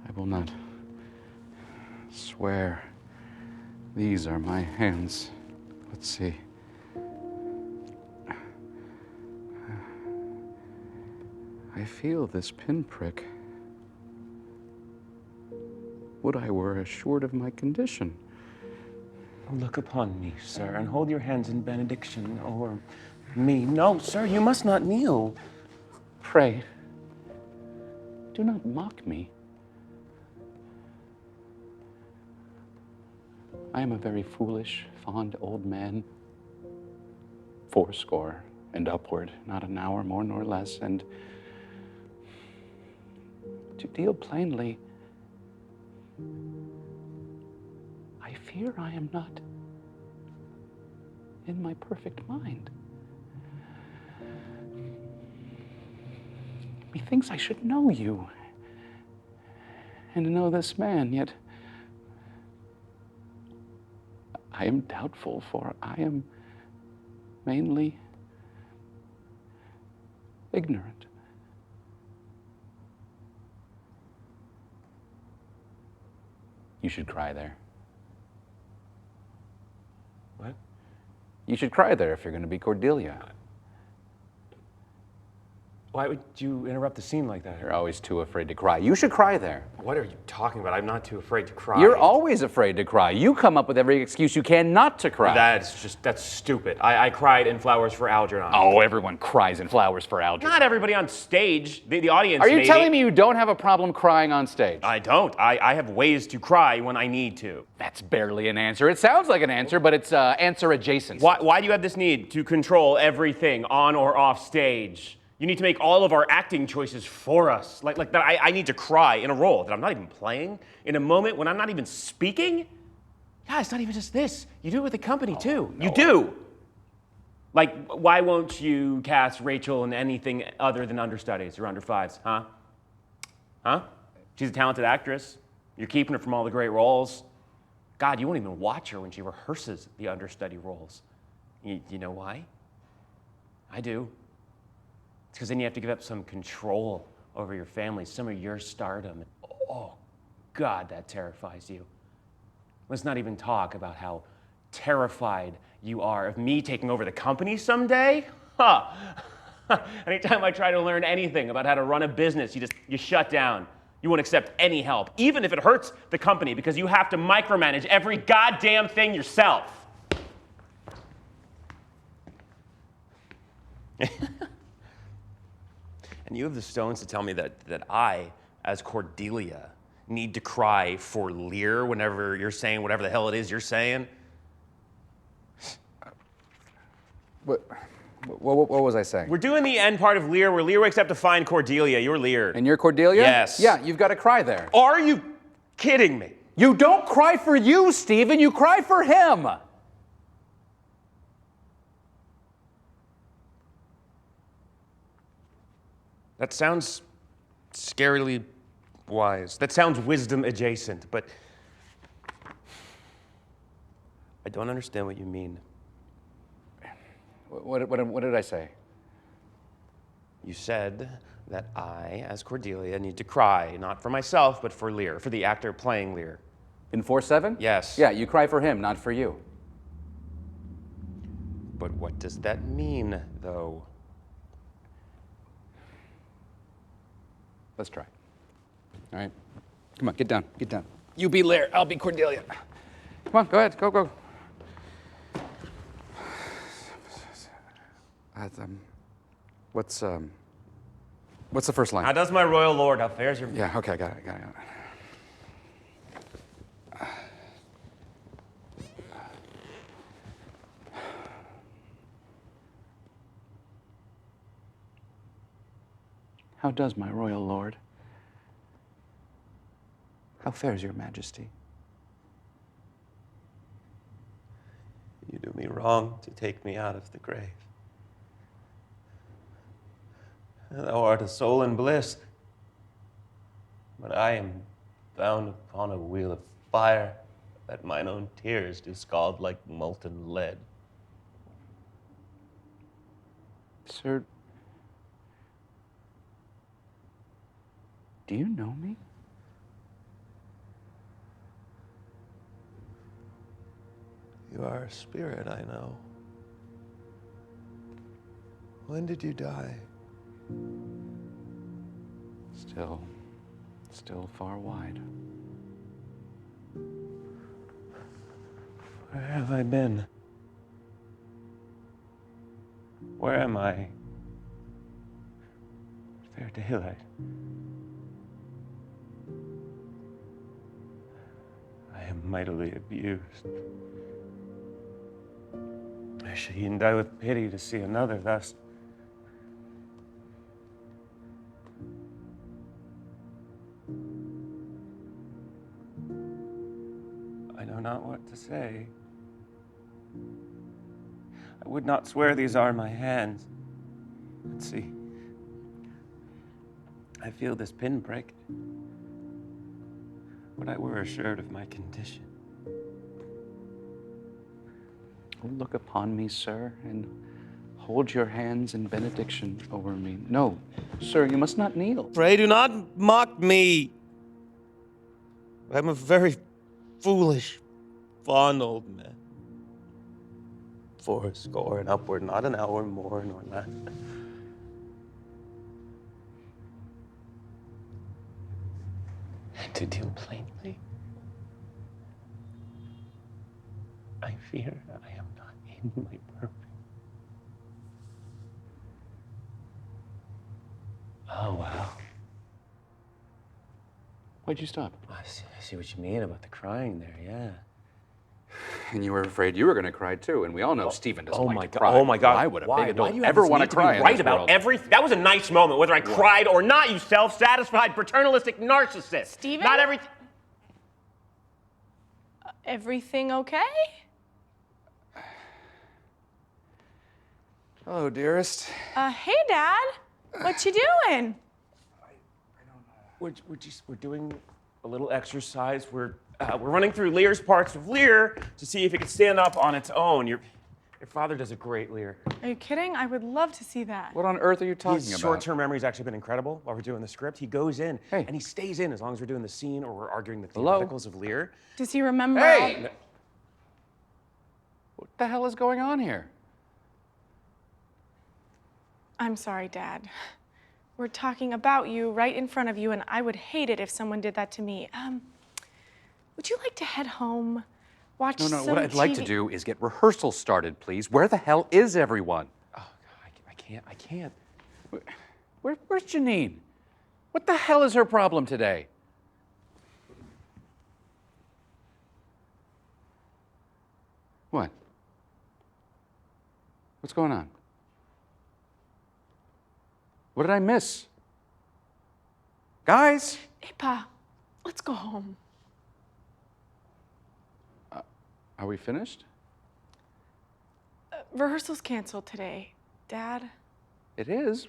Speaker 3: I will not swear. These are my hands. Let's see. I feel this pinprick. Would I were assured of my condition.
Speaker 2: Look upon me, sir, and hold your hands in benediction over me. No, sir, you must not kneel.
Speaker 3: Pray, do not mock me. I am a very foolish, fond old man, 80 and upward, not an hour more nor less, and to deal plainly, I fear I am not in my perfect mind. Methinks I should know you and know this man, yet I am doubtful, for I am mainly ignorant. You should cry there.
Speaker 2: What?
Speaker 3: You should cry there if you're going to be Cordelia.
Speaker 2: Why would you interrupt the scene like that?
Speaker 3: You're always too afraid to cry. You should cry there.
Speaker 2: What are you talking about? I'm not too afraid to cry.
Speaker 3: You're always afraid to cry. You come up with every excuse you can not to cry.
Speaker 2: That's stupid. I cried in Flowers for Algernon.
Speaker 3: Oh, everyone cries in Flowers for Algernon.
Speaker 2: Not everybody on stage. The audience.
Speaker 3: Are you
Speaker 2: maybe.
Speaker 3: telling me you don't have a problem crying on stage?
Speaker 2: I don't. I have ways to cry when I need to.
Speaker 3: That's barely an answer. It sounds like an answer, but it's answer adjacent.
Speaker 2: Why do you have this need to control everything on or off stage? You need to make all of our acting choices for us. Like that I need to cry in a role that I'm not even playing, in a moment when I'm not even speaking? Yeah, it's not even just this. You do it with the company too. No. You do. Like, why won't you cast Rachel in anything other than understudies or under fives, huh? Huh? She's a talented actress. You're keeping her from all the great roles. God, you won't even watch her when she rehearses the understudy roles. You know why? I do. It's because then you have to give up some control over your family, some of your stardom. Oh, God, that terrifies you. Let's not even talk about how terrified you are of me taking over the company someday. Huh. Anytime I try to learn anything about how to run a business, you shut down. You won't accept any help, even if it hurts the company, because you have to micromanage every goddamn thing yourself. And you have the stones to tell me that I, as Cordelia, need to cry for Lear whenever you're saying whatever the hell it is you're saying?
Speaker 3: What was I saying?
Speaker 2: We're doing the end part of Lear where Lear wakes up to find Cordelia. You're Lear.
Speaker 3: And you're Cordelia?
Speaker 2: Yes.
Speaker 3: Yeah, you've got to cry there.
Speaker 2: Are you kidding me?
Speaker 3: You don't cry for you, Stephen. You cry for him.
Speaker 2: That sounds scarily wise. That sounds wisdom adjacent, but I don't understand what you mean.
Speaker 3: What did I say?
Speaker 2: You said that I, as Cordelia, need to cry, not for myself, but for Lear, for the actor playing Lear.
Speaker 3: In 4/7?
Speaker 2: Yes.
Speaker 3: Yeah, you cry for him, not for you.
Speaker 2: But what does that mean, though?
Speaker 3: Let's try. All right. Come on, get down, get down. You be Lear, I'll be Cordelia. Come on, go ahead, go. What's the first line?
Speaker 2: How does my royal lord? How fares your...
Speaker 3: Yeah, okay, got it. How does my royal lord? How fares your majesty?
Speaker 2: You do me wrong to take me out of the grave. Thou art a soul in bliss, but I am bound upon a wheel of fire that mine own tears do scald like molten lead.
Speaker 3: Sir, do you know me?
Speaker 4: You are a spirit, I know. When did you die?
Speaker 3: Still far wide.
Speaker 2: Where have I been? Where am I? Fair daylight. I am mightily abused. I should e'en die with pity to see another thus. I know not what to say. I would not swear these are my hands. Let's see. I feel this pinprick. Would I were assured of my condition.
Speaker 1: look upon me, sir, and hold your hands in benediction over me. No, sir, you must not kneel.
Speaker 2: Pray do not mock me. I'm a very foolish, fond old man. 80 and upward, not an hour more nor less. And to deal plainly, I fear I am not in my purpose. Oh, wow.
Speaker 1: Why'd you stop?
Speaker 2: I see what you mean about the crying there, yeah.
Speaker 1: And you were afraid you were going to cry too, and we all know Stephen doesn't like to
Speaker 2: God.
Speaker 1: cry.
Speaker 2: Oh my God.
Speaker 1: Well, I would have.
Speaker 2: Why?
Speaker 1: Big
Speaker 2: Why
Speaker 1: adult
Speaker 2: do you have
Speaker 1: ever
Speaker 2: this
Speaker 1: want
Speaker 2: need
Speaker 1: to cry
Speaker 2: be
Speaker 1: in
Speaker 2: right
Speaker 1: this
Speaker 2: about
Speaker 1: world.
Speaker 2: everything? That was a nice moment, whether I cried or not, you self-satisfied, paternalistic narcissist.
Speaker 5: Stephen?
Speaker 2: Not everything.
Speaker 5: Everything okay?
Speaker 1: Hello, dearest.
Speaker 5: Hey, Dad. What you doing?
Speaker 2: We're doing a little exercise. We're running through Lear's parts of Lear to see if it can stand up on its own. Your father does a great Lear.
Speaker 5: Are you kidding? I would love to see that.
Speaker 1: What on earth are you talking
Speaker 2: His
Speaker 1: about?
Speaker 2: short-term memory's actually been incredible while we're doing the script. He goes in
Speaker 1: Hey.
Speaker 2: and he stays in as long as we're doing the scene or we're arguing the
Speaker 1: Hello?
Speaker 2: theatricals of Lear.
Speaker 5: Does he remember?
Speaker 1: Hey! What the hell is going on here?
Speaker 5: I'm sorry, Dad. We're talking about you right in front of you, and I would hate it if someone did that to me. Would you like to head home? Watch
Speaker 1: No,
Speaker 5: some
Speaker 1: what I'd like to
Speaker 5: TV?
Speaker 1: do is get rehearsals started, please. Where the hell is everyone?
Speaker 2: Oh, God, I can't.
Speaker 1: Where's Janine? What the hell is her problem today? What? What's going on? What did I miss? Guys?
Speaker 5: Hey, Pa, let's go home.
Speaker 1: Are we finished?
Speaker 5: Rehearsal's canceled today, Dad.
Speaker 1: It is?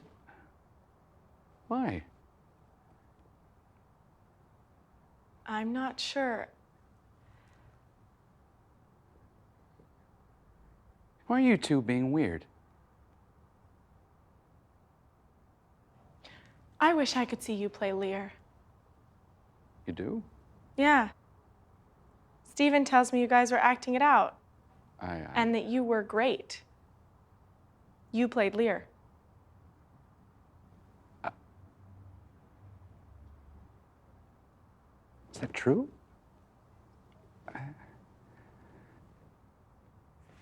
Speaker 1: Why?
Speaker 5: I'm not sure.
Speaker 1: Why are you two being weird?
Speaker 5: I wish I could see you play Lear.
Speaker 1: You do?
Speaker 5: Yeah. Stephen tells me you guys were acting it out,
Speaker 1: I
Speaker 5: and that you were great. You played Lear.
Speaker 1: Is that true?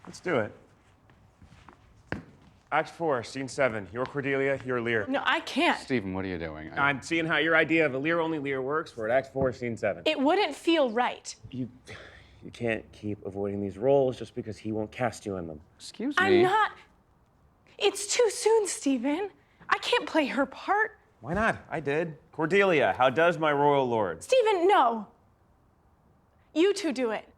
Speaker 2: Let's do it. Act 4, Scene 7. You're Cordelia, you're Lear.
Speaker 5: No, I can't.
Speaker 1: Stephen, what are you doing?
Speaker 2: I'm seeing how your idea of a Lear-only Lear works. We're at Act 4, Scene 7.
Speaker 5: It wouldn't feel right.
Speaker 2: You can't keep avoiding these roles just because he won't cast you in them.
Speaker 1: Excuse me.
Speaker 5: I'm not. It's too soon, Stephen. I can't play her part.
Speaker 2: Why not? I did. Cordelia, how does my royal lord?
Speaker 5: Stephen, no. You two do it.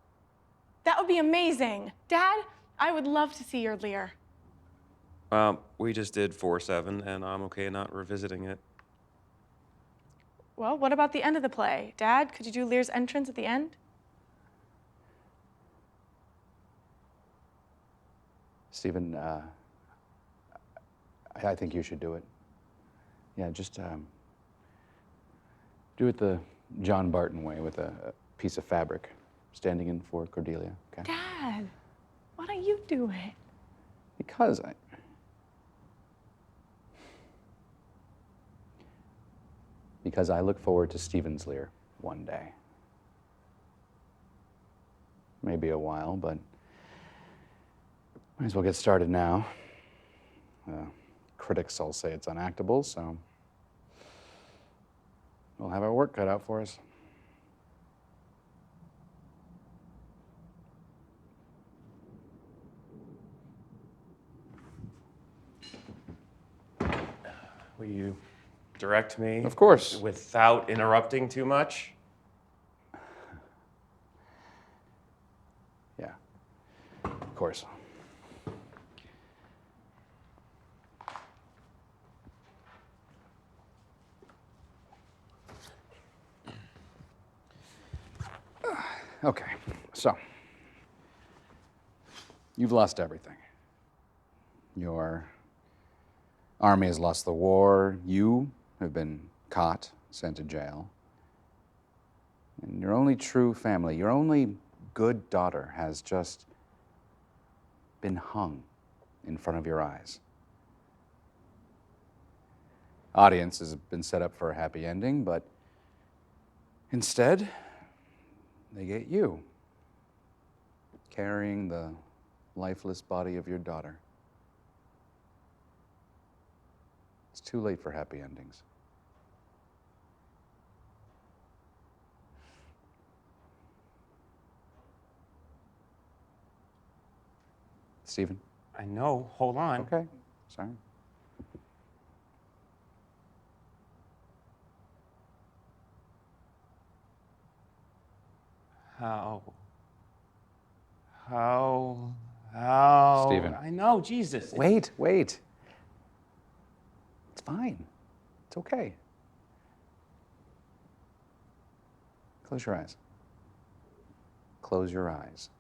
Speaker 5: That would be amazing. Dad, I would love to see your Lear.
Speaker 2: We just did 4-7, and I'm okay not revisiting it.
Speaker 5: Well, what about the end of the play? Dad, could you do Lear's entrance at the end?
Speaker 1: Stephen, I think you should do it. Yeah, just do it the John Barton way with a piece of fabric standing in for Cordelia, okay?
Speaker 5: Dad, why don't you do it?
Speaker 1: Because I look forward to Stephen's Lear one day. Maybe a while, but might as well get started now. Critics all say it's unactable, so we'll have our work cut out for us.
Speaker 2: Will you direct me?
Speaker 1: Of course.
Speaker 2: Without interrupting too much?
Speaker 1: Yeah, of course. Okay, so You've lost everything. Your army has lost the war. You have been caught, sent to jail. And your only true family, your only good daughter, has just been hung in front of your eyes. Audience has been set up for a happy ending, but instead, they get you, carrying the lifeless body of your daughter. It's too late for happy endings. Stephen?
Speaker 2: I know. Hold on.
Speaker 1: Okay, sorry.
Speaker 2: How?
Speaker 1: Stephen.
Speaker 2: I know, Jesus.
Speaker 1: Wait. It's fine. It's okay. Close your eyes. Close your eyes.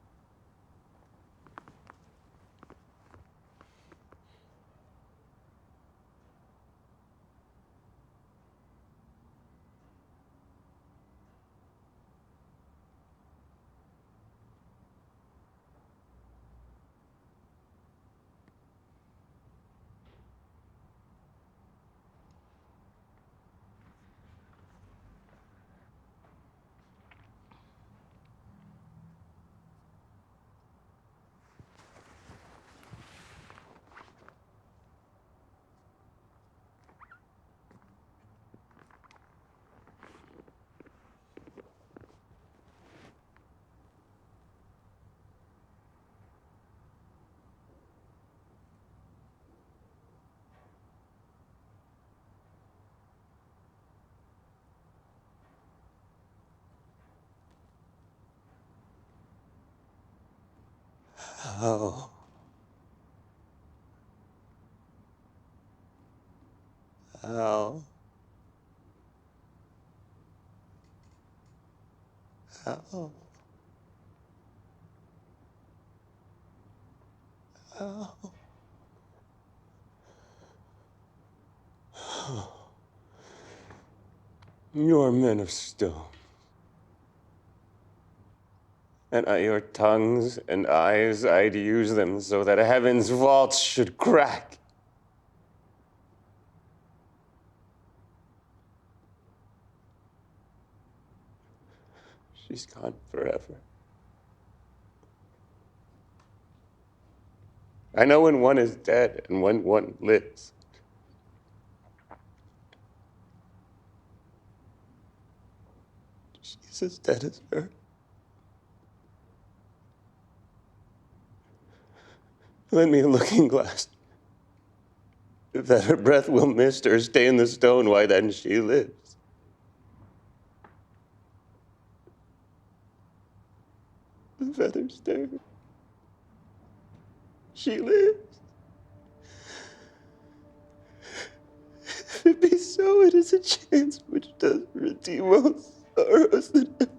Speaker 4: How? How? How? How?
Speaker 2: You're men of stone. And at your tongues and eyes I'd use them so that heaven's vaults should crack. She's gone forever. I know when one is dead and when one lives. She's as dead as her. Lend me a looking glass. If that her breath will mist or stay in the stone, why then she lives. The feathers there. She lives. If it be so, it is a chance which does redeem all sorrows that ever.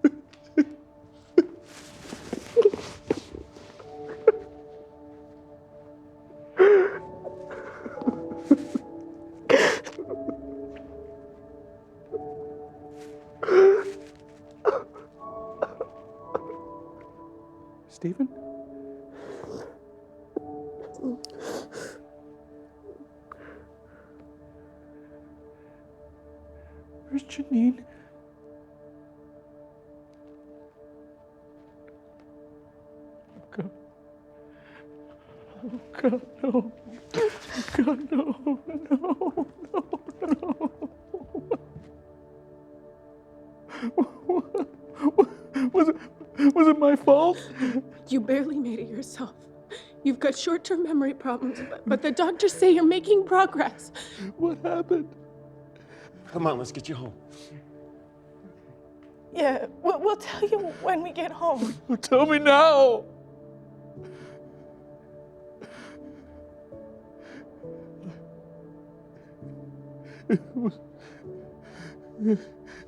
Speaker 1: Stephen? Where's Janine? God. Oh, God, no. God, no, no, no. Was it my fault?
Speaker 6: You barely made it yourself. You've got short-term memory problems, but the doctors say you're making progress.
Speaker 1: What happened?
Speaker 2: Come on, let's get you home.
Speaker 5: Yeah, we'll tell you when we get home.
Speaker 1: Tell me now. It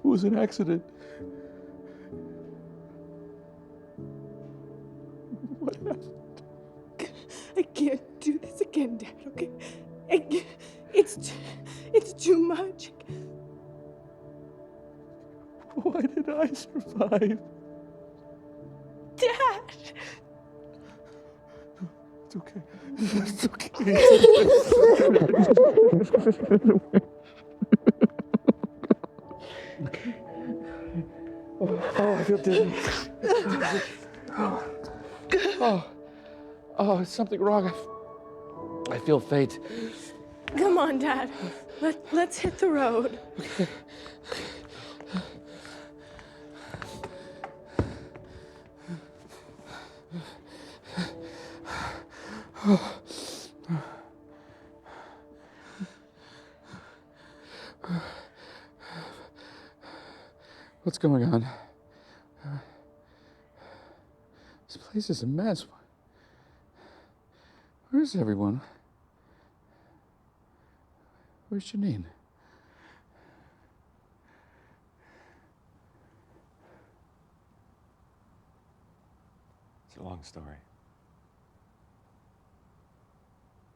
Speaker 1: was an accident. What happened?
Speaker 6: It's too much.
Speaker 4: Why did I survive?
Speaker 6: Dad!
Speaker 4: It's okay. It's okay. Okay. Oh, I feel dizzy. Oh, is something wrong? I feel faint.
Speaker 6: Come on, Dad. Let's hit the road.
Speaker 4: What's going on? This place is a mess. Where's everyone? Where's Janine?
Speaker 2: It's a long story.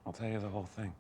Speaker 2: I'll tell you the whole thing.